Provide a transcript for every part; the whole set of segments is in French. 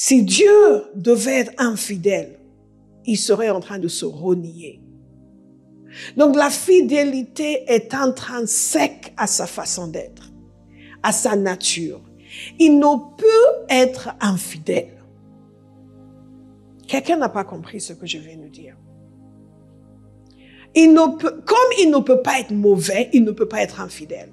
Si Dieu devait être infidèle, il serait en train de se renier. Donc la fidélité est intrinsèque à sa façon d'être, à sa nature. Il ne peut être infidèle. Quelqu'un n'a pas compris ce que je viens de dire. Comme il ne peut pas être mauvais, il ne peut pas être infidèle.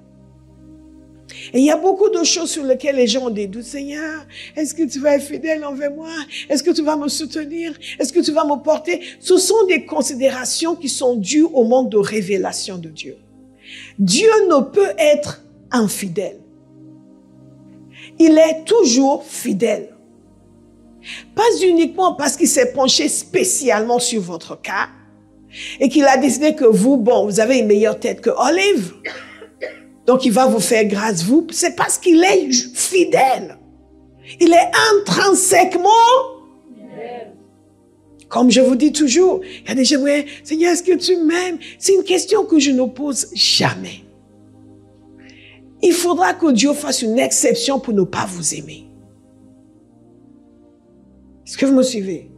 Et il y a beaucoup de choses sur lesquelles les gens ont des doutes. Seigneur, est-ce que tu vas être fidèle envers moi? Est-ce que tu vas me soutenir? Est-ce que tu vas me porter? Ce sont des considérations qui sont dues au manque de révélation de Dieu. Dieu ne peut être infidèle. Il est toujours fidèle. Pas uniquement parce qu'il s'est penché spécialement sur votre cas et qu'il a décidé que vous avez une meilleure tête que Olive. Donc, il va vous faire grâce, vous. C'est parce qu'il est fidèle. Il est intrinsèquement fidèle. Comme je vous dis toujours, il y a des gens, ouais, Seigneur, est-ce que tu m'aimes? C'est une question que je ne pose jamais. Il faudra que Dieu fasse une exception pour ne pas vous aimer. Est-ce que vous me suivez?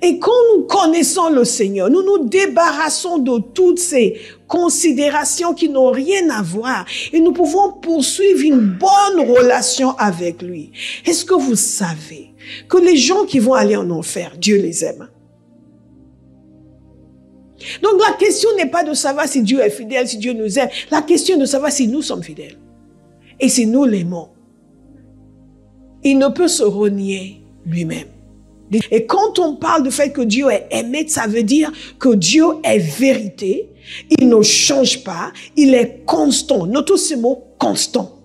Et quand nous connaissons le Seigneur, nous nous débarrassons de toutes ces considérations qui n'ont rien à voir et nous pouvons poursuivre une bonne relation avec lui. Est-ce que vous savez que les gens qui vont aller en enfer, Dieu les aime? Donc la question n'est pas de savoir si Dieu est fidèle, si Dieu nous aime. La question est de savoir si nous sommes fidèles et si nous l'aimons. Il ne peut se renier lui-même. Et quand on parle du fait que Dieu est aimé, ça veut dire que Dieu est vérité, il ne change pas, il est constant. Notez ce mot, constant.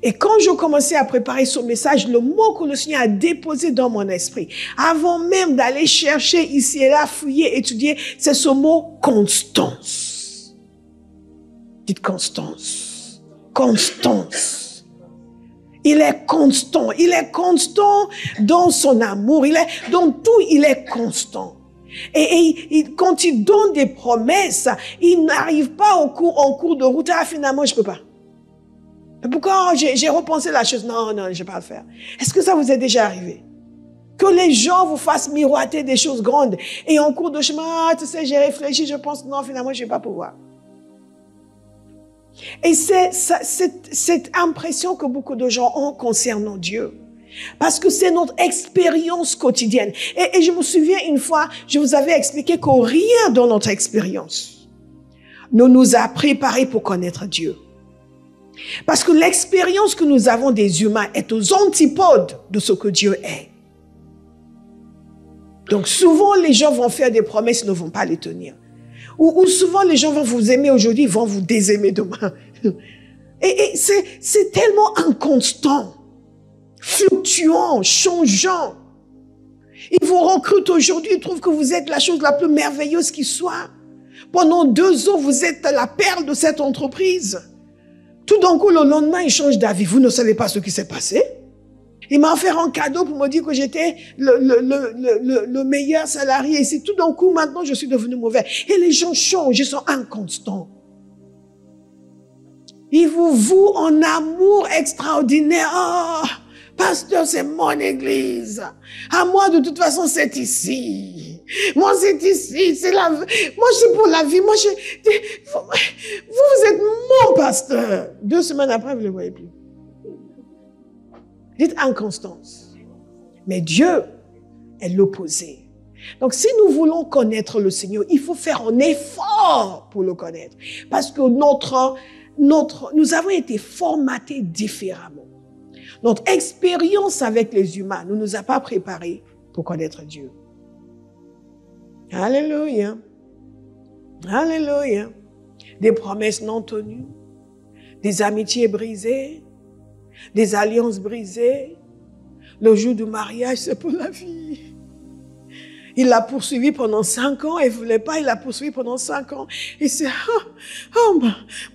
Et quand je commençais à préparer ce message, le mot que le Seigneur a déposé dans mon esprit, avant même d'aller chercher ici et là, fouiller, étudier, c'est ce mot constance. Dites constance. Constance. Il est constant. Il est constant dans son amour. Dans tout, il est constant. Et quand il donne des promesses, il n'arrive pas en cours de route. Ah, finalement, je ne peux pas. Pourquoi j'ai repensé la chose? Non, je ne vais pas le faire. Est-ce que ça vous est déjà arrivé? Que les gens vous fassent miroiter des choses grandes. Et en cours de chemin, tu sais, j'ai réfléchi, je pense, non, finalement, je ne vais pas pouvoir. Et c'est cette impression que beaucoup de gens ont concernant Dieu. Parce que c'est notre expérience quotidienne. Et je me souviens une fois, je vous avais expliqué que rien dans notre expérience ne nous a préparés pour connaître Dieu. Parce que l'expérience que nous avons des humains est aux antipodes de ce que Dieu est. Donc souvent, les gens vont faire des promesses, ne vont pas les tenir. Ou souvent, les gens vont vous aimer aujourd'hui, ils vont vous désaimer demain. Et c'est tellement inconstant, fluctuant, changeant. Ils vous recrutent aujourd'hui, ils trouvent que vous êtes la chose la plus merveilleuse qui soit. Pendant 2 ans, vous êtes la perle de cette entreprise. Tout d'un coup, le lendemain, ils changent d'avis. Vous ne savez pas ce qui s'est passé. Il m'a offert un cadeau pour me dire que j'étais le meilleur salarié ici. Tout d'un coup, maintenant, je suis devenu mauvais. Et les gens changent, ils sont inconstants. Ils vous vouent en amour extraordinaire. Oh, pasteur, c'est mon église. À moi, de toute façon, c'est ici. Moi, c'est ici. C'est la... Moi, je suis pour la vie. Moi, vous êtes mon pasteur. 2 semaines après, vous ne le voyez plus. Dites inconstance. Mais Dieu est l'opposé. Donc, si nous voulons connaître le Seigneur, il faut faire un effort pour le connaître. Parce que nous avons été formatés différemment. Notre expérience avec les humains ne nous a pas préparés pour connaître Dieu. Alléluia. Alléluia. Des promesses non tenues, des amitiés brisées, des alliances brisées. Le jour du mariage, c'est pour la vie. Il l'a poursuivi pendant 5 ans, elle ne voulait pas, il l'a poursuivi pendant 5 ans. Et c'est,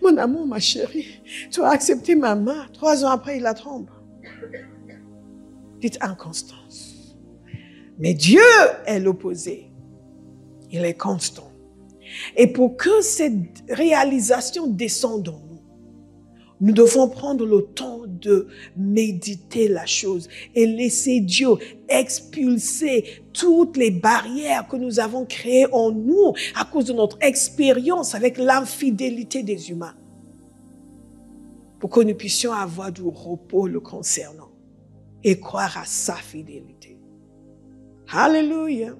mon amour, ma chérie, tu as accepté ma main. 3 ans après, il la trompe. Dites inconstance. Mais Dieu est l'opposé. Il est constant. Et pour que cette réalisation descende en nous, Nous devons prendre le temps de méditer la chose et laisser Dieu expulser toutes les barrières que nous avons créées en nous à cause de notre expérience avec l'infidélité des humains, pour que nous puissions avoir du repos le concernant et croire à sa fidélité. Alléluia.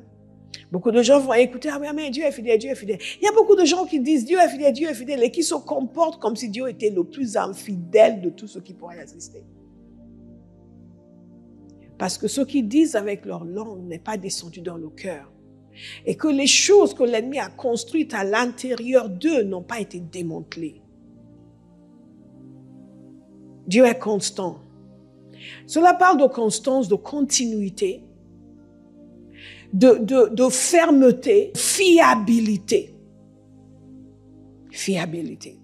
Beaucoup de gens vont écouter, ah mais Dieu est fidèle, Dieu est fidèle. Il y a beaucoup de gens qui disent Dieu est fidèle et qui se comportent comme si Dieu était le plus infidèle de tout ce qui pourrait exister. Parce que ce qu'ils disent avec leur langue n'est pas descendu dans le cœur. Et que les choses que l'ennemi a construites à l'intérieur d'eux n'ont pas été démantelées. Dieu est constant. Cela parle de constance, de continuité, de fermeté, fiabilité. Fiabilité.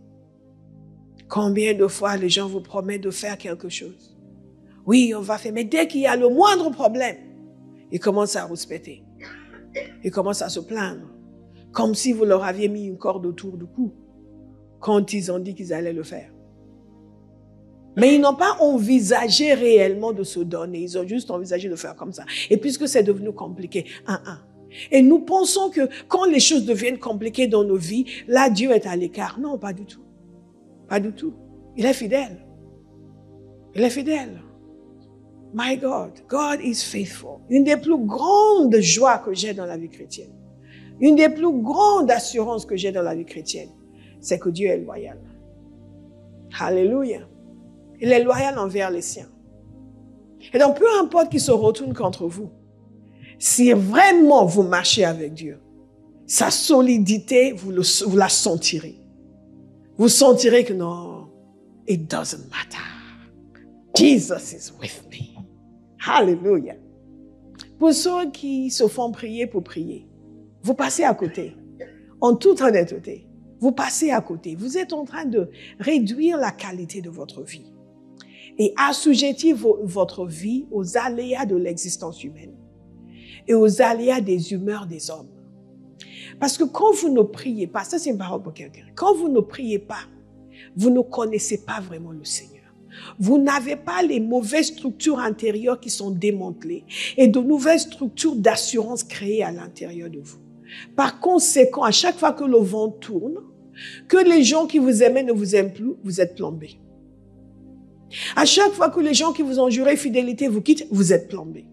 Combien de fois les gens vous promettent de faire quelque chose? Oui, on va faire, mais dès qu'il y a le moindre problème, ils commencent à rouspéter. Ils commencent à se plaindre, comme si vous leur aviez mis une corde autour du cou, quand ils ont dit qu'ils allaient le faire. Mais ils n'ont pas envisagé réellement de se donner. Ils ont juste envisagé de faire comme ça. Et puisque c'est devenu compliqué, Et nous pensons que quand les choses deviennent compliquées dans nos vies, là, Dieu est à l'écart. Non, pas du tout. Pas du tout. Il est fidèle. Il est fidèle. My God, God is faithful. Une des plus grandes joies que j'ai dans la vie chrétienne, une des plus grandes assurances que j'ai dans la vie chrétienne, c'est que Dieu est loyal. Alléluia. Il est loyal envers les siens. Et donc, peu importe qu'il se retourne contre vous, si vraiment vous marchez avec Dieu, sa solidité, vous la sentirez. Vous sentirez que non, it doesn't matter. Jesus is with me. Hallelujah. Pour ceux qui se font prier pour prier, vous passez à côté. En toute honnêteté, vous passez à côté. Vous êtes en train de réduire la qualité de votre vie et assujettir votre vie aux aléas de l'existence humaine et aux aléas des humeurs des hommes. Parce que quand vous ne priez pas, ça c'est une parole pour quelqu'un, quand vous ne priez pas, vous ne connaissez pas vraiment le Seigneur. Vous n'avez pas les mauvaises structures intérieures qui sont démantelées et de nouvelles structures d'assurance créées à l'intérieur de vous. Par conséquent, à chaque fois que le vent tourne, que les gens qui vous aimaient ne vous aiment plus, vous êtes plombé. À chaque fois que les gens qui vous ont juré fidélité vous quittent, vous êtes plombé.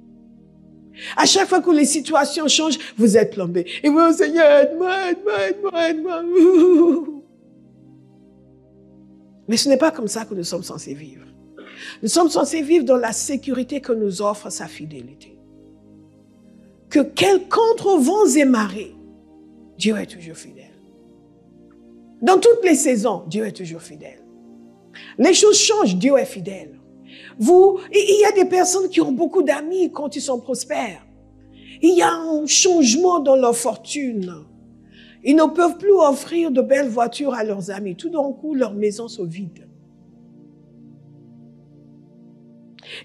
À chaque fois que les situations changent, vous êtes plombé. Et vous, Seigneur, aide-moi. Mais ce n'est pas comme ça que nous sommes censés vivre. Nous sommes censés vivre dans la sécurité que nous offre sa fidélité. Que contre vents et marées, Dieu est toujours fidèle. Dans toutes les saisons, Dieu est toujours fidèle. Les choses changent, Dieu est fidèle. Il y a des personnes qui ont beaucoup d'amis quand ils sont prospères. Il y a un changement dans leur fortune. Ils ne peuvent plus offrir de belles voitures à leurs amis. Tout d'un coup, leurs maisons sont vides.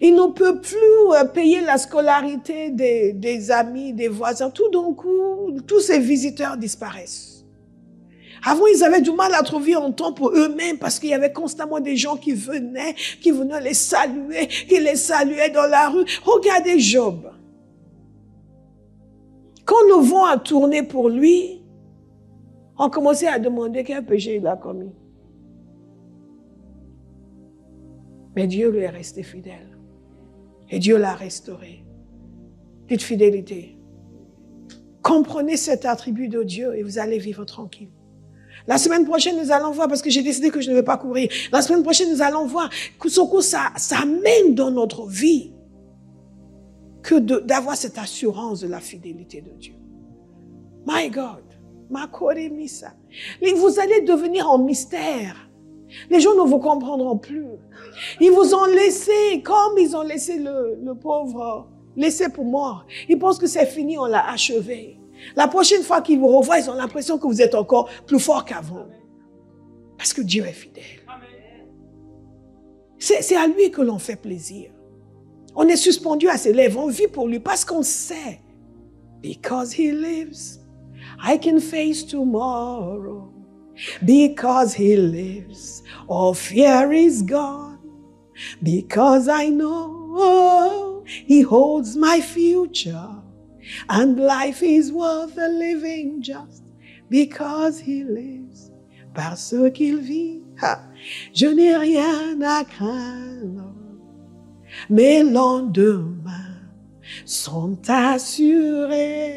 Ils ne peuvent plus payer la scolarité des amis, des voisins. Tout d'un coup, tous ces visiteurs disparaissent. Avant, ils avaient du mal à trouver un temps pour eux-mêmes parce qu'il y avait constamment des gens qui venaient les saluer, qui les saluaient dans la rue. Regardez Job. Quand le vent a tourné pour lui, on commençait à demander quel péché il a commis. Mais Dieu lui est resté fidèle. Et Dieu l'a restauré. Dites fidélité. Comprenez cet attribut de Dieu et vous allez vivre tranquille. La semaine prochaine, nous allons voir, parce que j'ai décidé que je ne vais pas courir. La semaine prochaine, nous allons voir ce que ça mène dans notre vie que d'avoir cette assurance de la fidélité de Dieu. My God, vous allez devenir en mystère. Les gens ne vous comprendront plus. Ils vous ont laissé, comme ils ont laissé le pauvre, laissé pour mort. Ils pensent que c'est fini, on l'a achevé. La prochaine fois qu'ils vous revoient, ils ont l'impression que vous êtes encore plus fort qu'avant. Parce que Dieu est fidèle. C'est à lui que l'on fait plaisir. On est suspendu à ses lèvres, on vit pour lui parce qu'on sait. Because he lives, I can face tomorrow. Because he lives, all fear is gone. Because I know he holds my future. And life is worth a living just because he lives. Parce qu'il vit, je n'ai rien à craindre. Mes lendemains sont assurés.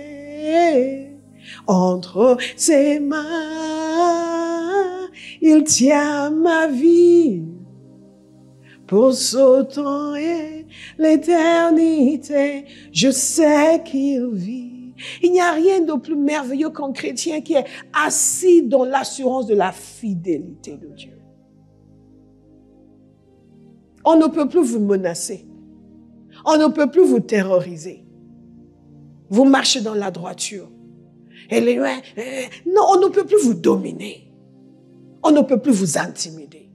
Entre ses mains, il tient ma vie pour ce temps et l'éternité. Je sais qu'il vit. Il n'y a rien de plus merveilleux qu'un chrétien qui est assis dans l'assurance de la fidélité de Dieu. On ne peut plus vous menacer. On ne peut plus vous terroriser. Vous marchez dans la droiture. Et non, on ne peut plus vous dominer. On ne peut plus vous intimider.